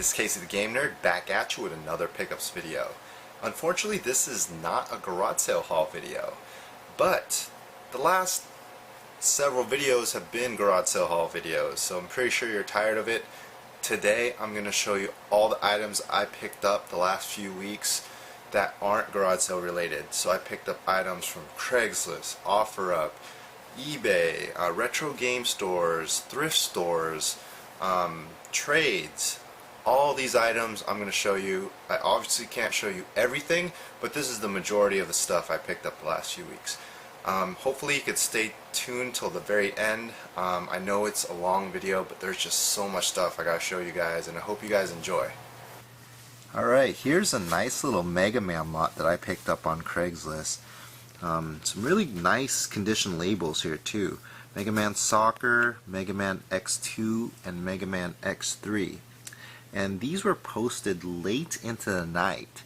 This is Casey the Game Nerd back at you with another pickups video. Unfortunately, this is not a garage sale haul video, but the last several videos have been garage sale haul videos, so I'm pretty sure you're tired of it. Today I'm going to show you all the items I picked up the last few weeks that aren't garage sale related. So I picked up items from Craigslist, OfferUp, eBay, retro game stores, thrift stores, trades. All these items I'm going to show you. I obviously can't show you everything, but this is the majority of the stuff I picked up the last few weeks. Hopefully you could stay tuned till the very end. I know it's a long video, but there's just so much stuff I gotta show you guys, and I hope you guys enjoy. Alright, here's a nice little Mega Man lot that I picked up on Craigslist. Some really nice condition labels here too. Mega Man Soccer, Mega Man X2, and Mega Man X3. And these were posted late into the night.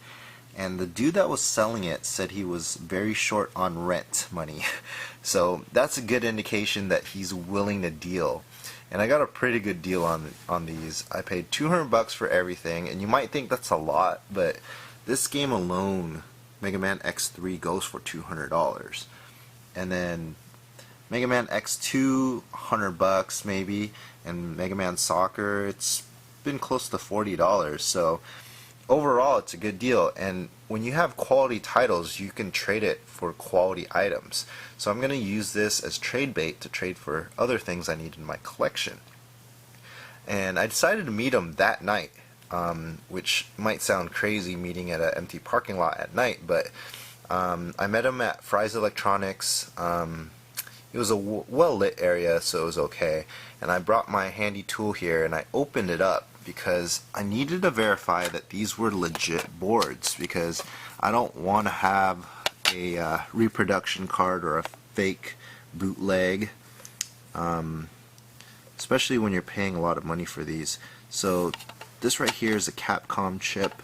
And the dude that was selling it said he was very short on rent money. So that's a good indication that he's willing to deal. And I got a pretty good deal on these. I paid $200 for everything, and you might think that's a lot, but this game alone, Mega Man X3, goes for $200. And then Mega Man X2, $100 maybe, and Mega Man Soccer, it's been close to $40. So overall it's a good deal, and when you have quality titles you can trade it for quality items. So I'm going to use this as trade bait to trade for other things I need in my collection. And I decided to meet him that night, which might sound crazy, meeting at an empty parking lot at night, but I met him at Fry's Electronics. It was a well lit area, so it was okay, and I brought my handy tool here and I opened it up because I needed to verify that these were legit boards, because I don't want to have a reproduction card or a fake bootleg, especially when you're paying a lot of money for these. So this right here is a Capcom chip.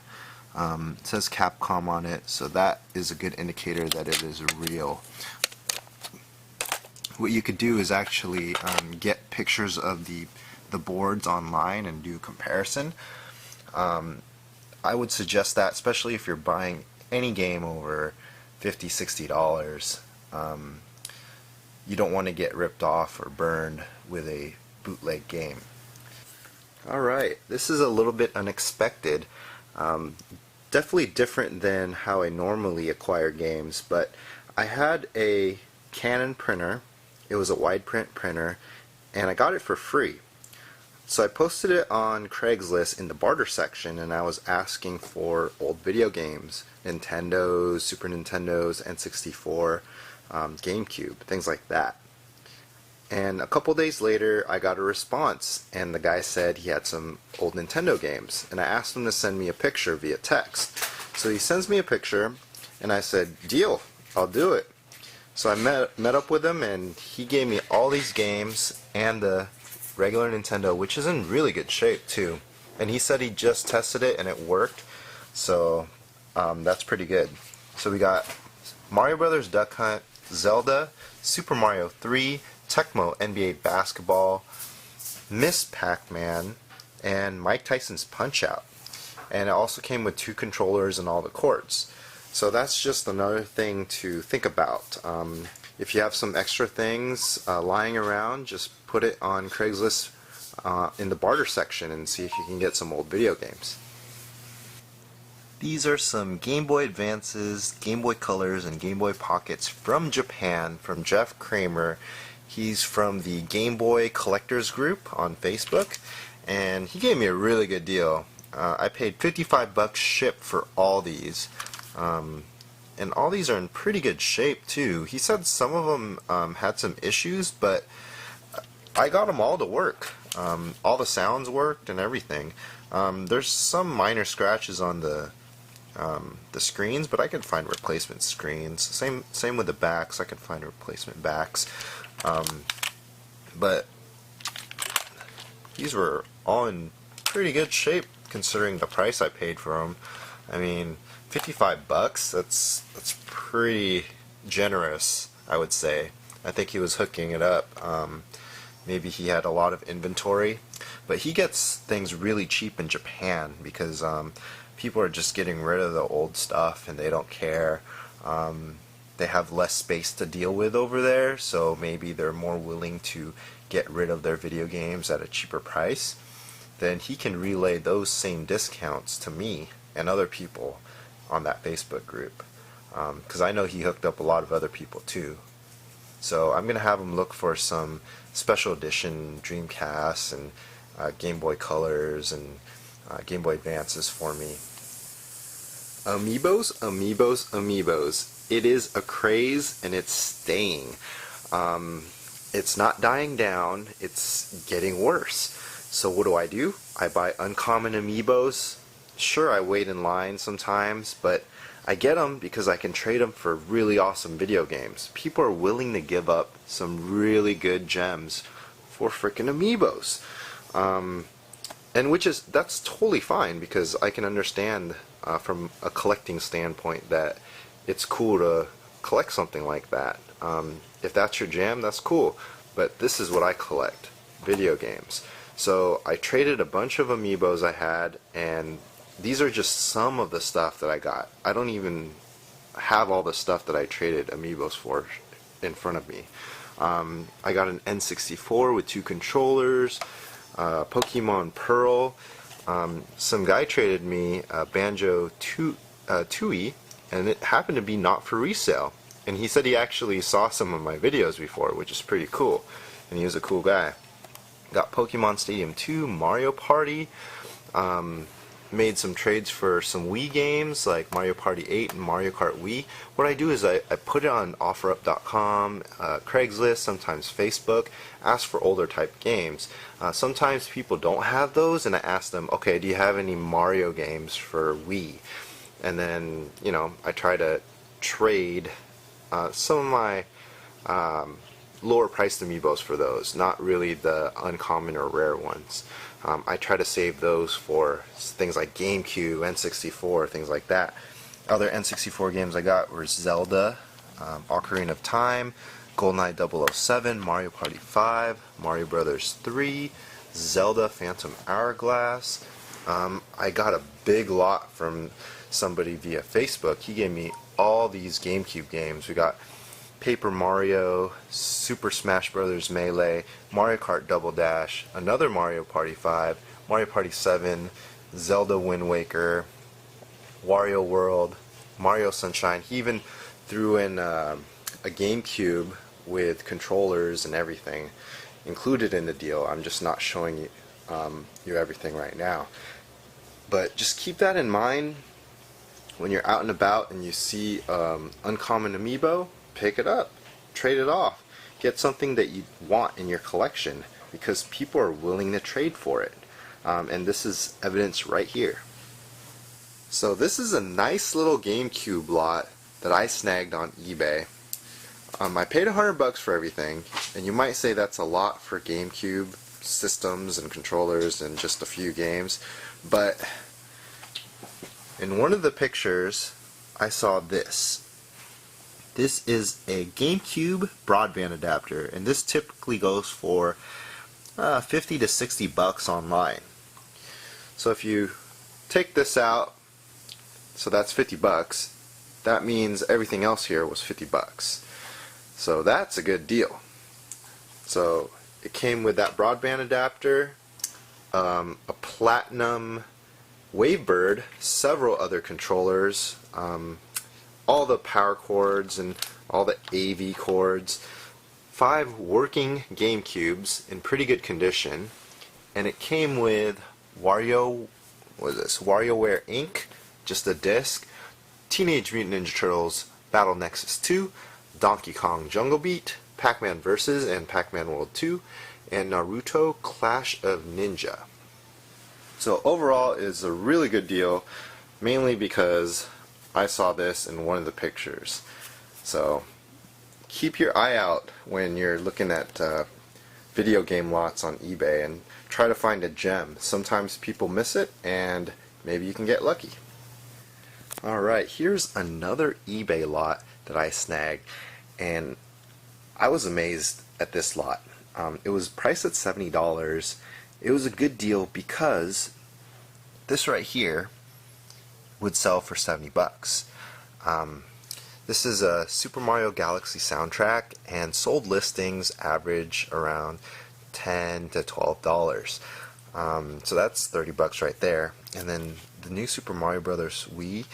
It says Capcom on it, so that is a good indicator that it is real. What you could do is actually get pictures of the boards online and do a comparison. I would suggest that, especially if you're buying any game over $50–$60. You don't want to get ripped off or burned with a bootleg game. Alright, this is a little bit unexpected. Definitely different than how I normally acquire games, but I had a Canon printer. It was a wide print printer, and I got it for free. So I posted it on Craigslist in the barter section, and I was asking for old video games, Nintendos, Super Nintendos, N64, GameCube, things like that. And a couple days later I got a response, and the guy said he had some old Nintendo games, and I asked him to send me a picture via text. So he sends me a picture, and I said, deal, I'll do it. So I met up with him, and he gave me all these games and the regular Nintendo, which is in really good shape too. And he said he just tested it and it worked, so that's pretty good. So we got Mario Brothers Duck Hunt, Zelda, Super Mario 3, Tecmo NBA Basketball, Miss Pac-Man, and Mike Tyson's Punch-Out. And it also came with 2 controllers and all the cords. So that's just another thing to think about. If you have some extra things lying around, just put it on Craigslist in the barter section and see if you can get some old video games. These are some Game Boy Advances, Game Boy Colors, and Game Boy Pockets from Japan, from Jeff Kramer. He's from the Game Boy Collectors Group on Facebook, and he gave me a really good deal. I paid $55 shipped for all these. And all these are in pretty good shape too. He said some of them had some issues, but I got them all to work. All the sounds worked and everything. There's some minor scratches on the screens, but I could find replacement screens. Same with the backs. I could find replacement backs. But these were all in pretty good shape considering the price I paid for them. I mean, $55, that's pretty generous, I would say. I think he was hooking it up. maybe he had a lot of inventory, but he gets things really cheap in Japan because people are just getting rid of the old stuff and they don't care. They have less space to deal with over there, so maybe they're more willing to get rid of their video games at a cheaper price. Then he can relay those same discounts to me and other people on that Facebook group, because I know he hooked up a lot of other people too. So I'm going to have him look for some special edition Dreamcasts and Game Boy Colors and Game Boy Advances for me. Amiibos, Amiibos, Amiibos. It is a craze and it's staying. It's not dying down, it's getting worse. So what do? I buy uncommon Amiibos. Sure, I wait in line sometimes, but I get them because I can trade them for really awesome video games. People are willing to give up some really good gems for frickin' Amiibos. And that's totally fine because I can understand from a collecting standpoint that it's cool to collect something like that. If that's your jam, that's cool. But this is what I collect, video games. So I traded a bunch of Amiibos I had, and these are just some of the stuff that I got. I don't even have all the stuff that I traded Amiibos for in front of me. I got an N64 with 2 controllers, Pokemon Pearl. Some guy traded me a Banjo Tooie, and it happened to be not for resale. And he said he actually saw some of my videos before, which is pretty cool. And he was a cool guy. Got Pokemon Stadium 2, Mario Party. Made some trades for some Wii games like Mario Party 8 and Mario Kart Wii. What I do is I put it on OfferUp.com, Craigslist, sometimes Facebook, ask for older type games. Sometimes people don't have those, and I ask them, okay, do you have any Mario games for Wii? And then, you know, I try to trade some of my lower priced Amiibos for those, not really the uncommon or rare ones. I try to save those for things like GameCube, N64, things like that. Other N64 games I got were Zelda, Ocarina of Time, GoldenEye 007, Mario Party 5, Mario Brothers 3, Zelda Phantom Hourglass. I got a big lot from somebody via Facebook. He gave me all these GameCube games. We got Paper Mario, Super Smash Bros. Melee, Mario Kart Double Dash, another Mario Party 5, Mario Party 7, Zelda Wind Waker, Wario World, Mario Sunshine. He even threw in a GameCube with controllers and everything included in the deal. I'm just not showing you everything right now. But just keep that in mind when you're out and about and you see uncommon Amiibo. Pick it up, trade it off, get something that you want in your collection because people are willing to trade for it. And this is evidence right here. So this is a nice little GameCube lot that I snagged on eBay. I paid $100 for everything, and you might say that's a lot for GameCube systems and controllers and just a few games, but in one of the pictures I saw this. This is a GameCube broadband adapter, and this typically goes for 50 to 60 bucks online. So if you take this out, so that's 50 bucks, that means everything else here was 50 bucks. So that's a good deal. So it came with that broadband adapter, a Platinum Wavebird, several other controllers, all the power cords and all the AV cords, 5 working GameCubes in pretty good condition, and it came with WarioWare Inc., just a disc, Teenage Mutant Ninja Turtles Battle Nexus 2, Donkey Kong Jungle Beat, Pac-Man Vs. and Pac-Man World 2, and Naruto Clash of Ninja. So overall, it's a really good deal, mainly because I saw this in one of the pictures. So keep your eye out when you're looking at video game lots on eBay and try to find a gem. Sometimes people miss it and maybe you can get lucky. Alright, here's another eBay lot that I snagged, and I was amazed at this lot. It was priced at $70. It was a good deal because this right here would sell for 70 bucks. This is a Super Mario Galaxy soundtrack, and sold listings average around $10 to $12. So that's 30 bucks right there. And then the new Super Mario Brothers Wii,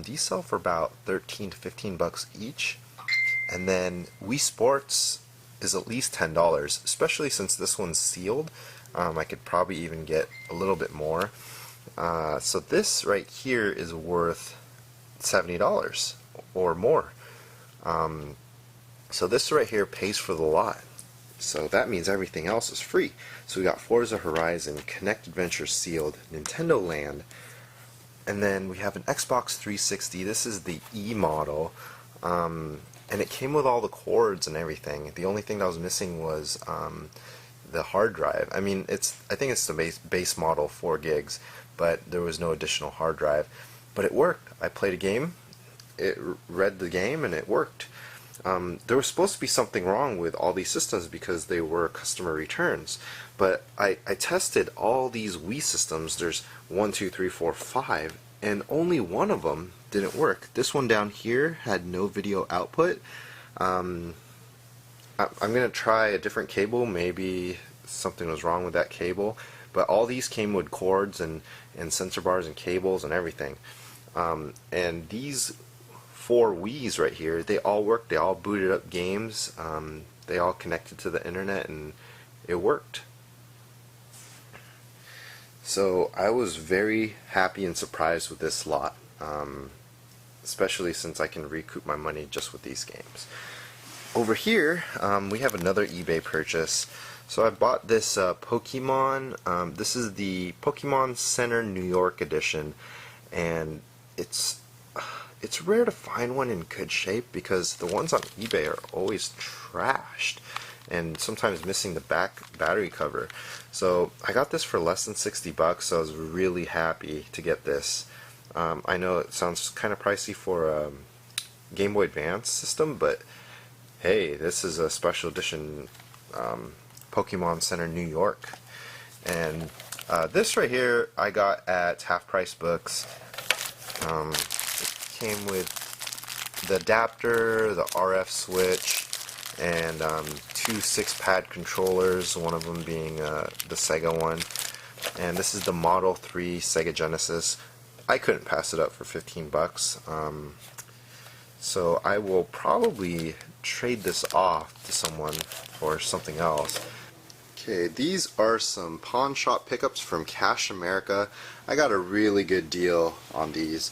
these sell for about 13 to 15 bucks each. And then Wii Sports is at least $10, especially since this one's sealed. I could probably even get a little bit more. So this right here is worth $70 or more. So this right here pays for the lot. So that means everything else is free. So we got Forza Horizon, Kinect Adventure sealed, Nintendo Land, and then we have an Xbox 360. This is the E model. And it came with all the cords and everything. The only thing that was missing was the hard drive. I mean, I think it's the base model, 4 gigs, but there was no additional hard drive. But it worked. I played a game, it read the game, and it worked. There was supposed to be something wrong with all these systems because they were customer returns. But I tested all these Wii systems. There's 1, 2, 3, 4, 5, and only one of them didn't work. This one down here had no video output. I'm going to try a different cable. Maybe something was wrong with that cable. But all these came with cords and sensor bars and cables and everything. And these 4 Wiis right here, they all worked. They all booted up games. They all connected to the internet, and it worked. So I was very happy and surprised with this lot. Especially since I can recoup my money just with these games. Over here, we have another eBay purchase. So I bought this Pokemon. This is the Pokemon Center New York edition, and it's rare to find one in good shape because the ones on eBay are always trashed and sometimes missing the back battery cover. So I got this for less than 60 bucks, so I was really happy to get this. I know it sounds kind of pricey for a Game Boy Advance system, but hey, this is a special edition Pokemon Center New York. And this right here I got at Half Price Books. It came with the adapter, the RF switch, and 2 6-pad controllers, one of them being the Sega one. And this is the Model 3 Sega Genesis. I couldn't pass it up for 15 bucks. So I will probably trade this off to someone for something else. Okay, these are some pawn shop pickups from Cash America. I got a really good deal on these.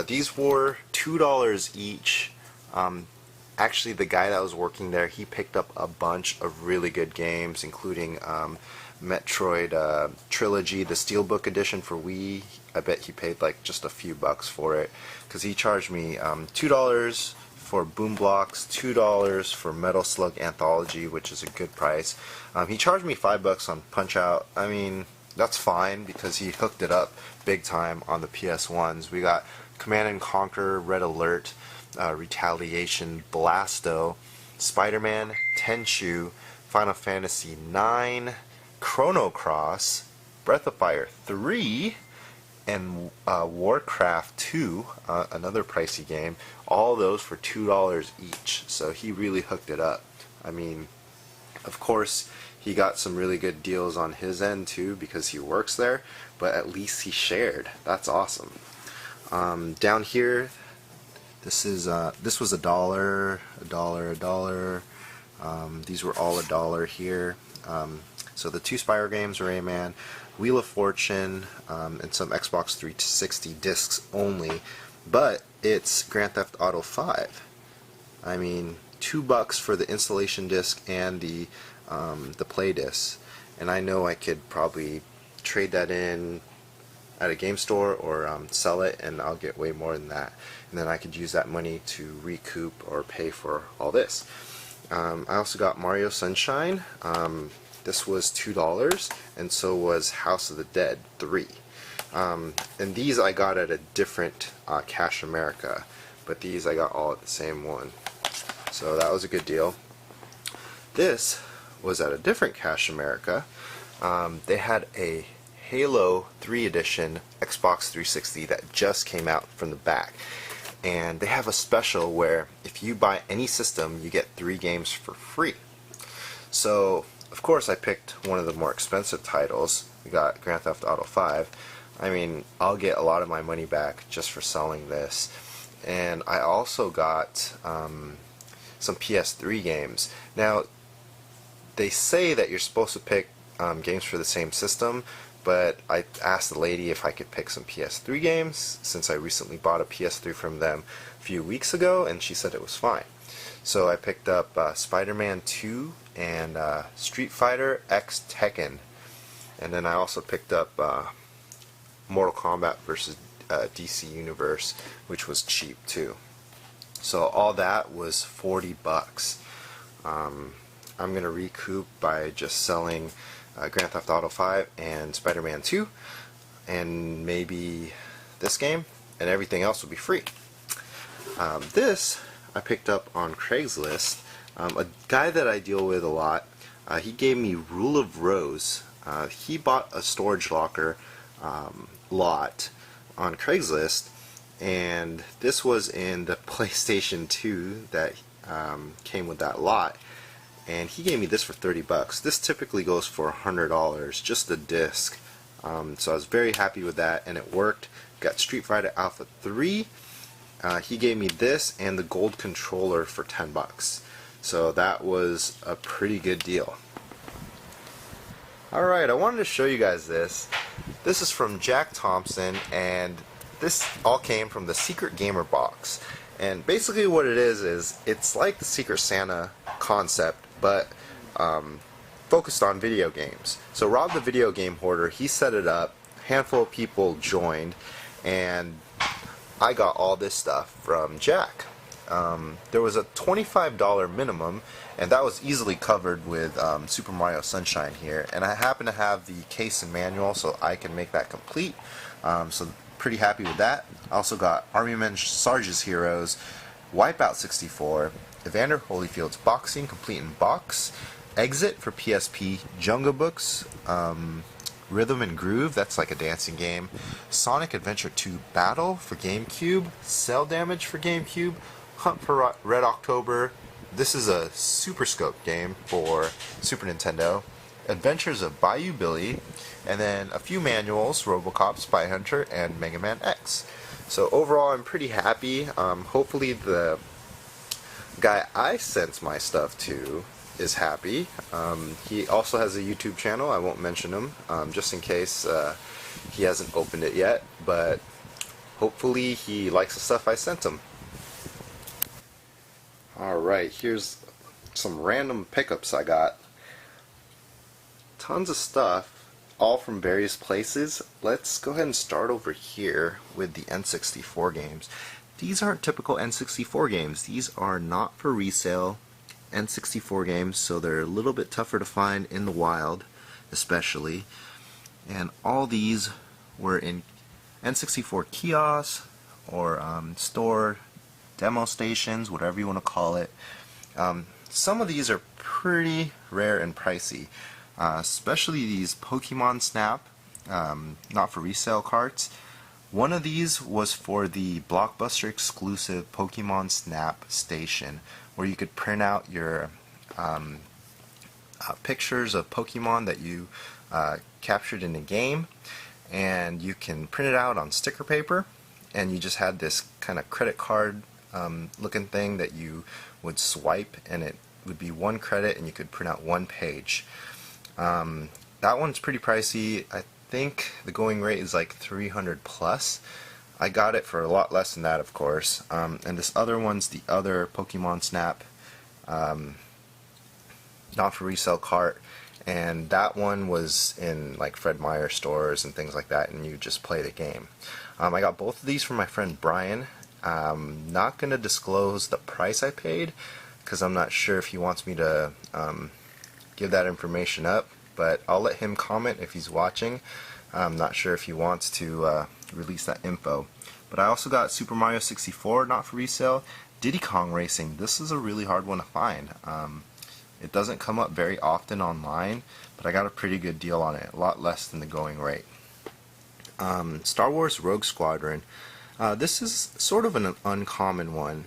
These were $2 each. Actually, the guy that was working there, he picked up a bunch of really good games, including Metroid Trilogy, the Steelbook edition for Wii. I bet he paid like just a few bucks for it, because he charged me $2 for Boom Blocks, $2 for Metal Slug Anthology, which is a good price. He charged me $5 on Punch Out. I mean, that's fine because he hooked it up big time on the PS1s. We got Command and Conquer, Red Alert, Retaliation, Blasto, Spider-Man, Tenchu, Final Fantasy IX, Chrono Cross, Breath of Fire 3, and Warcraft 2, another pricey game. All those for $2 each. So he really hooked it up. I mean, of course, he got some really good deals on his end too because he works there, but at least he shared. That's awesome. Down here, this was $1, $1. These were all $1 here. So the 2 Spyro games are Rayman, Wheel of Fortune, and some Xbox 360 discs only, but it's Grand Theft Auto 5. I mean, $2 for the installation disc and the play disc, and I know I could probably trade that in at a game store or sell it, and I'll get way more than that, and then I could use that money to recoup or pay for all this. I also got Mario Sunshine. This was $2, and so was House of the Dead 3. And these I got at a different Cash America, but these I got all at the same one. So that was a good deal. This was at a different Cash America. They had a Halo 3 edition Xbox 360 that just came out from the back. And they have a special where if you buy any system, you get 3 games for free. So, of course, I picked one of the more expensive titles. We got Grand Theft Auto 5. I mean, I'll get a lot of my money back just for selling this. And I also got some PS3 games. Now, they say that you're supposed to pick games for the same system, but I asked the lady if I could pick some PS3 games since I recently bought a PS3 from them a few weeks ago, and she said it was fine. So I picked up Spider-Man 2 and Street Fighter X Tekken, and then I also picked up Mortal Kombat versus DC Universe, which was cheap too. So all that was $40. I'm gonna recoup by just selling Grand Theft Auto 5 and Spider-Man 2, and maybe this game, and everything else will be free. This I picked up on Craigslist. A guy that I deal with a lot, he gave me Rule of Rose. He bought a storage locker lot on Craigslist, and this was in the PlayStation 2 that came with that lot, and he gave me this for $30. This typically goes for $100, just the disc. So I was very happy with that, and it worked. Got Street Fighter Alpha 3. He gave me this and the gold controller for $10. So that was a pretty good deal. Alright, I wanted to show you guys this. This is from Jack Thompson, and this all came from the Secret Gamer box. And basically what it is it's like the Secret Santa concept, but focused on video games. So Rob the Video Game Hoarder, he set it up, a handful of people joined, and I got all this stuff from Jack. There was a $25 minimum, and that was easily covered with Super Mario Sunshine here, and I happen to have the case and manual, so I can make that complete. So pretty happy with that. I also got Army Men Sarge's Heroes, Wipeout 64, Evander Holyfield's Boxing complete in box, Exit for PSP, Jungle Books, Rhythm and Groove, that's like a dancing game, Sonic Adventure 2 Battle for GameCube, Cell Damage for GameCube, Hunt for Red October, this is a Super Scope game for Super Nintendo, Adventures of Bayou Billy, and then a few manuals, RoboCop, Spy Hunter, and Mega Man X. So overall, I'm pretty happy. Hopefully the guy I sent my stuff to is happy. He also has a YouTube channel. I won't mention him, just in case he hasn't opened it yet, but hopefully he likes the stuff I sent him. Alright, here's some random pickups I got. Tons of stuff, all from various places. Let's go ahead and start over here with the N64 games. These aren't typical N64 games. These are not for resale N64 games, so they're a little bit tougher to find in the wild, especially. And all these were in N64 kiosks or store demo stations, whatever you want to call it. Some of these are pretty rare and pricey, especially these Pokemon Snap, not for resale carts. One of these was for the Blockbuster exclusive Pokemon Snap station, where you could print out your pictures of Pokemon that you captured in a game, and you can print it out on sticker paper, and you just had this kind of credit card looking thing that you would swipe, and it would be 1 credit and you could print out 1 page. That one's pretty pricey. I think the going rate is like 300 plus. I got it for a lot less than that, of course. And this other one's the other Pokemon Snap not for resale cart, and that one was in like Fred Meyer stores and things like that, and you just play the game. I got both of these from my friend Brian. Not going to disclose the price I paid because I'm not sure if he wants me to give that information up, but I'll let him comment if he's watching. I'm not sure if he wants to release that info. But I also got Super Mario 64, not for resale. Diddy Kong Racing, this is a really hard one to find. It doesn't come up very often online, but I got a pretty good deal on it, a lot less than the going rate. Star Wars Rogue Squadron. This is sort of an uncommon one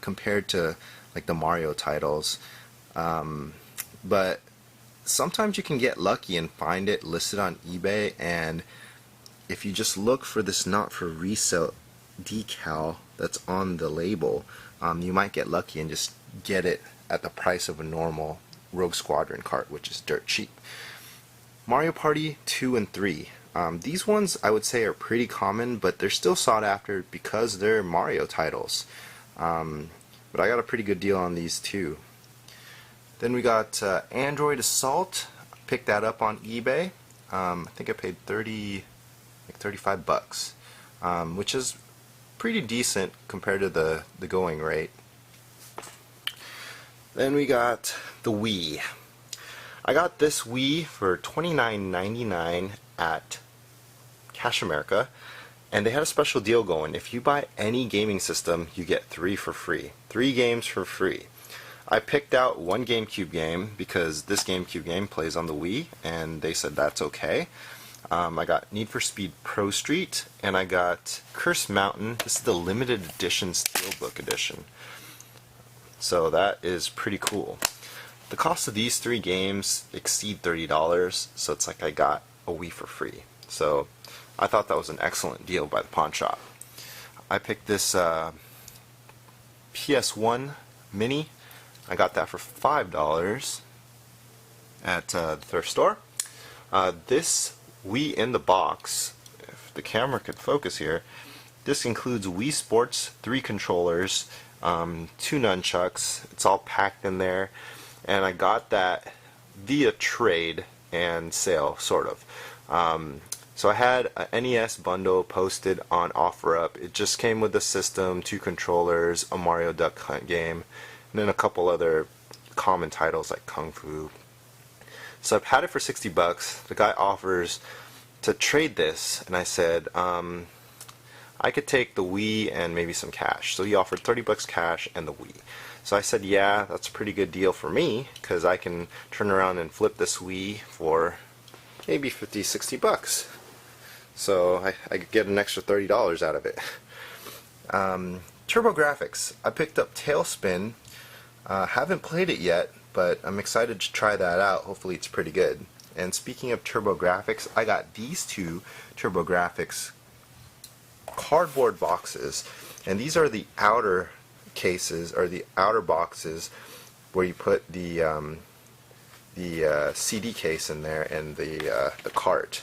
compared to like the Mario titles, but sometimes you can get lucky and find it listed on eBay, and if you just look for this not for resale decal that's on the label, you might get lucky and just get it at the price of a normal Rogue Squadron cart, which is dirt cheap. Mario Party 2 and 3. These ones I would say are pretty common, but they're still sought after because they're Mario titles. But I got a pretty good deal on these too. Then we got Android Assault. Picked that up on eBay. I think I paid 35 bucks, which is pretty decent compared to the going rate. Then we got the Wii. I got this Wii for $29.99 at Cash America, and they had a special deal going. If you buy any gaming system, you get 3 for free. 3 games for free. I picked out one GameCube game because this GameCube game plays on the Wii, and they said that's okay. I got Need for Speed Pro Street, and I got Curse Mountain. This is the limited edition Steelbook edition. So that is pretty cool. The cost of these 3 games exceed $30, so it's like I got a Wii for free. So I thought that was an excellent deal by the pawn shop. I picked this PS1 Mini. I got that for $5 at the thrift store. This Wii in the box, if the camera could focus here, this includes Wii Sports, 3 controllers, 2 nunchucks. It's all packed in there, and I got that via trade and sale, sort of. So I had an NES bundle posted on OfferUp. It just came with the system, 2 controllers, a Mario Duck Hunt game, and then a couple other common titles like Kung Fu. So I've had it for 60 bucks. The guy offers to trade this, and I said I could take the Wii and maybe some cash. So he offered 30 bucks cash and the Wii. So I said, yeah, that's a pretty good deal for me, because I can turn around and flip this Wii for maybe 50, 60 bucks. So I could get an extra $30 out of it. TurboGrafx. I picked up Tailspin. Haven't played it yet, but I'm excited to try that out. Hopefully it's pretty good. And speaking of TurboGrafx, I got these 2 TurboGrafx cardboard boxes, and these are the outer cases, or the outer boxes, where you put the CD case in there and the cart.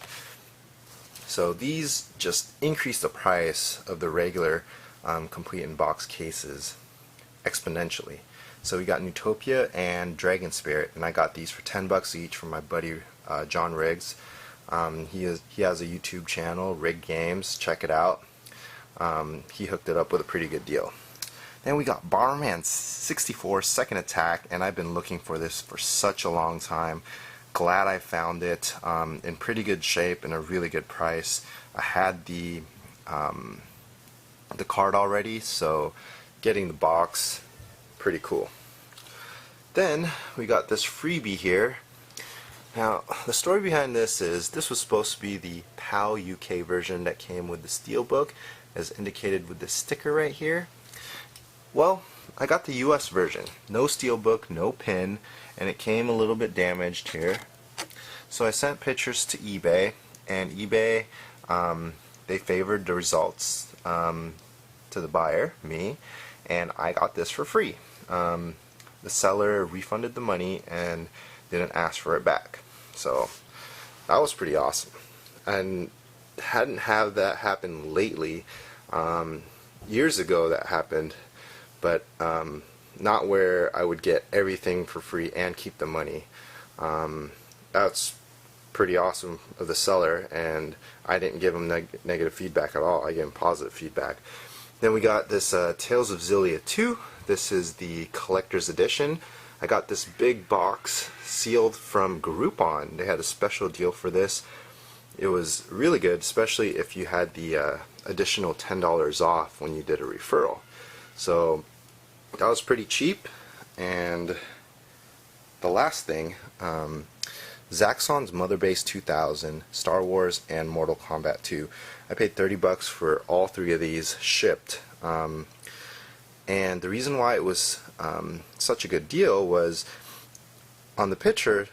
So these just increase the price of the regular complete in box cases exponentially. So we got Newtopia and Dragon Spirit, and I got these for 10 bucks each from my buddy John Riggs. He has a YouTube channel, Rig Games. Check it out. He hooked it up with a pretty good deal. Then we got Bomberman 64 Second Attack, and I've been looking for this for such a long time. Glad I found it in pretty good shape and a really good price. I had the card already, so getting the box, pretty cool. Then we got this freebie here. Now the story behind this is this was supposed to be the PAL UK version that came with the Steelbook, as indicated with the sticker right here. Well, I got the US version. No Steelbook, no pin, and it came a little bit damaged here. So I sent pictures to eBay, and eBay, they favored the results to the buyer, me, and I got this for free. The seller refunded the money and didn't ask for it back. So that was pretty awesome. And hadn't had that happen lately. Years ago that happened, but not where I would get everything for free and keep the money. That's pretty awesome of the seller, and I didn't give him negative feedback at all. I gave him positive feedback. Then we got this Tales of Xillia 2. This is the collector's edition. I got this big box sealed from Groupon. They had a special deal for this. It was really good, especially if you had the additional $10 off when you did a referral. So that was pretty cheap, and the last thing, Zaxxon's Mother Base 2000, Star Wars, and Mortal Kombat 2. I paid $30 for all three of these shipped. And the reason why it was such a good deal was on the picture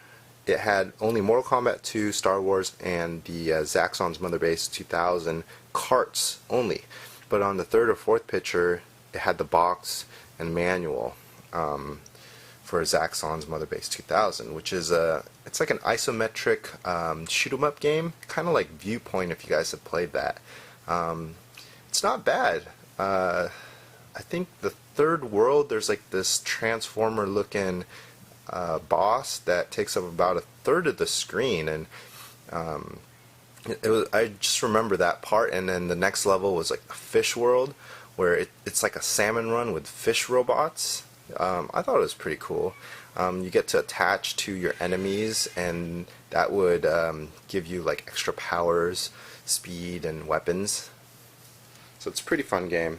it had only Mortal Kombat 2, Star Wars, and the Zaxxon's Mother Base 2000 carts only. But on the third or fourth picture it had the box and manual for Zaxxon's Mother Base 2000, which is it's like an isometric shoot 'em up game, kind of like Viewpoint if you guys have played that. It's not bad. I think the third world there's like this transformer looking boss that takes up about a third of the screen, and I just remember that part. And then the next level was like a fish world where it's like a salmon run with fish robots. I thought it was pretty cool. You get to attach to your enemies, and that would give you like extra powers, speed, and weapons. So it's a pretty fun game.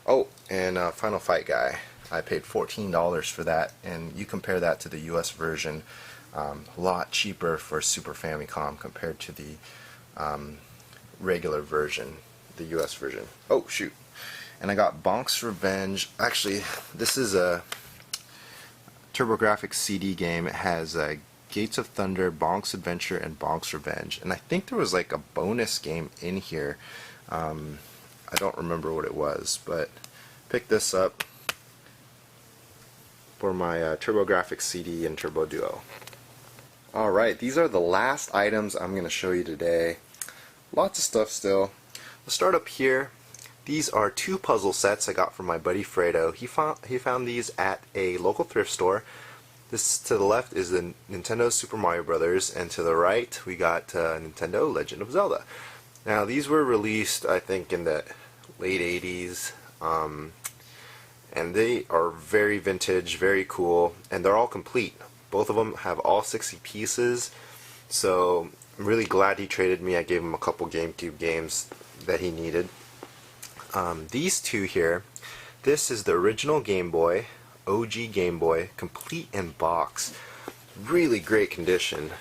Oh, and Final Fight Guy. I paid $14 for that, and you compare that to the US version, a lot cheaper for Super Famicom compared to the regular version, the US version. Oh, shoot. And I got Bonk's Revenge. Actually, this is a TurboGrafx CD game. It has Gates of Thunder, Bonk's Adventure, and Bonk's Revenge. And I think there was like a bonus game in here. I don't remember what it was, but picked this up for my TurboGrafx CD and Turbo Duo. Alright, these are the last items I'm going to show you today. Lots of stuff still. We'll start up here. These are two puzzle sets I got from my buddy Fredo. He found these at a local thrift store. This to the left is the Nintendo Super Mario Brothers, and to the right we got Nintendo Legend of Zelda. Now these were released I think in the late 80s, and they are very vintage, very cool, and they're all complete. Both of them have all 60 pieces, so I'm really glad he traded me. I gave him a couple GameCube games that he needed. These two here, this is the original Game Boy, OG Game Boy, complete in box. Really great condition.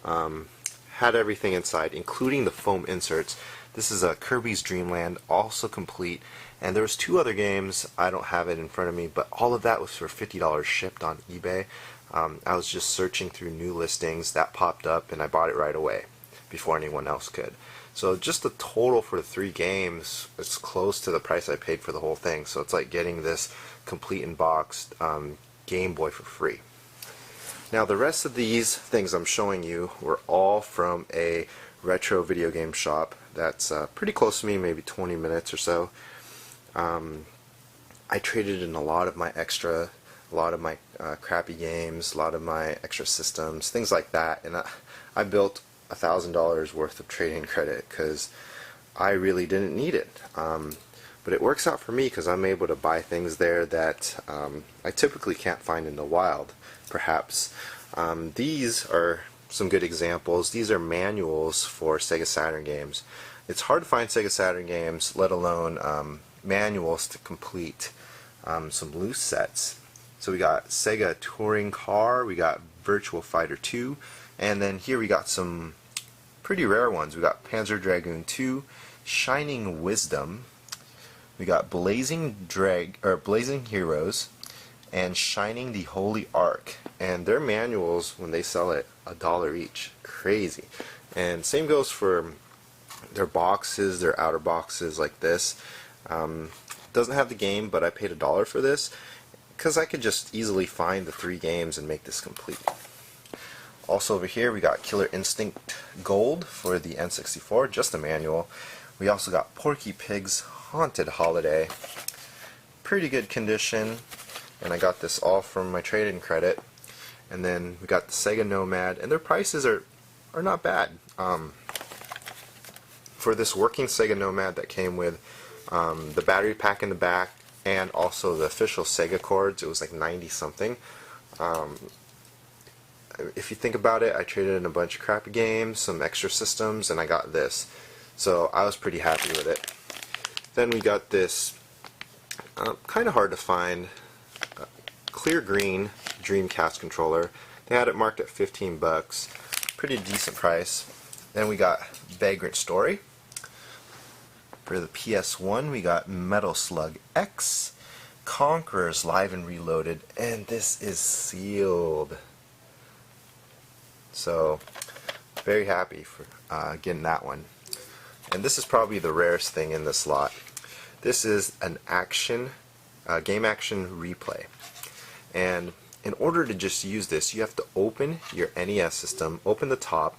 Had everything inside, including the foam inserts. This is a Kirby's Dream Land, also complete. And there was two other games, I don't have it in front of me, but all of that was for $50 shipped on eBay. I was just searching through new listings, that popped up, and I bought it right away before anyone else could. So just the total for the three games is close to the price I paid for the whole thing. So it's like getting this complete in box Game Boy for free. Now the rest of these things I'm showing you were all from a retro video game shop that's pretty close to me, maybe 20 minutes or so. I traded in a lot of my extra, a lot of my crappy games, a lot of my extra systems, things like that, and I built $1,000 worth of trade-in credit because I really didn't need it. But it works out for me because I'm able to buy things there that I typically can't find in the wild, perhaps. These are some good examples. These are manuals for Sega Saturn games. It's hard to find Sega Saturn games, let alone manuals to complete some loose sets. So we got Sega Touring Car, we got Virtua Fighter 2, and then here we got some pretty rare ones. We got Panzer Dragoon 2, Shining Wisdom, we got Blazing Heroes, and Shining the Holy Ark. And their manuals, when they sell it, $1 each. Crazy. And same goes for their boxes, their outer boxes like this. Doesn't have the game, but I paid $1 for this because I could just easily find the three games and make this complete. Also over here we got Killer Instinct Gold for the N64, just a manual. We also got Porky Pig's Haunted Holiday. Pretty good condition, and I got this all from my trade-in credit. And then we got the Sega Nomad, and their prices are not bad. For this working Sega Nomad that came with the battery pack in the back and also the official Sega cords, it was like 90 something. If you think about it, I traded in a bunch of crappy games, some extra systems, and I got this. So I was pretty happy with it. Then we got this kind of hard to find clear green Dreamcast controller. They had it marked at 15 bucks. Pretty decent price. Then we got Vagrant Story. For the PS1, we got Metal Slug X, Conquerors Live and Reloaded, and this is sealed. So, very happy for getting that one. And this is probably the rarest thing in this lot. This is an game action replay. And in order to just use this, you have to open your NES system, open the top,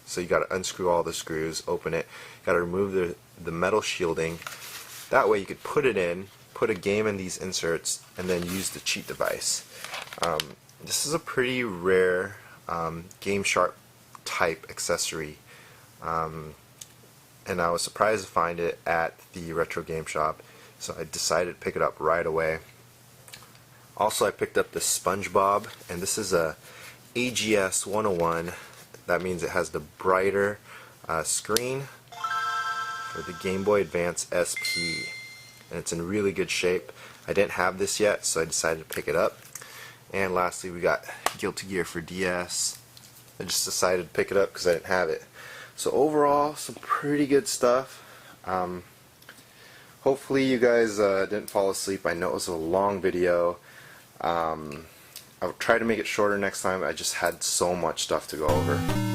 so you got to unscrew all the screws, open it, got to remove the metal shielding. That way you could put it in, put a game in these inserts, and then use the cheat device. This is a pretty rare Game Shark type accessory, and I was surprised to find it at the Retro Game Shop, so I decided to pick it up right away. Also, I picked up the SpongeBob, and this is a AGS 101. That means it has the brighter screen for the Game Boy Advance SP, and it's in really good shape. I didn't have this yet, so I decided to pick it up. And lastly, we got Guilty Gear for DS. I just decided to pick it up because I didn't have it. So overall, some pretty good stuff. Hopefully you guys didn't fall asleep. I know it was a long video. I'll try to make it shorter next time. I just had so much stuff to go over.